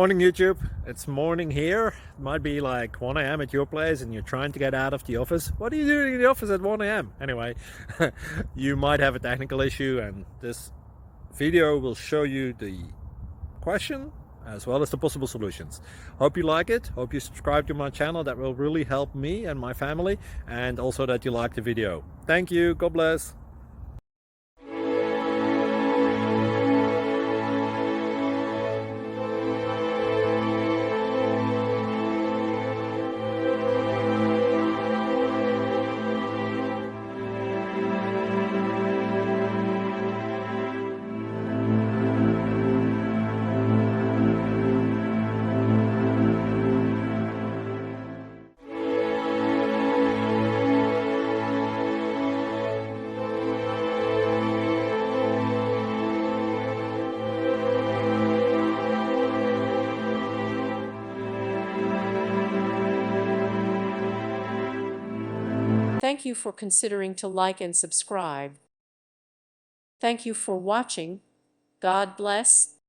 Morning YouTube, it's morning here. It might be like 1 a.m. at your place and you're trying to get out of the office. What are you doing in the office at 1 a.m.? Anyway, you might have a technical issue and this video will show you the question as well as the possible solutions. Hope you like it, hope you subscribe to my channel. That will really help me and my family, and also that you like the video. Thank you, God bless. Thank you for considering to like and subscribe. Thank you for watching. God bless.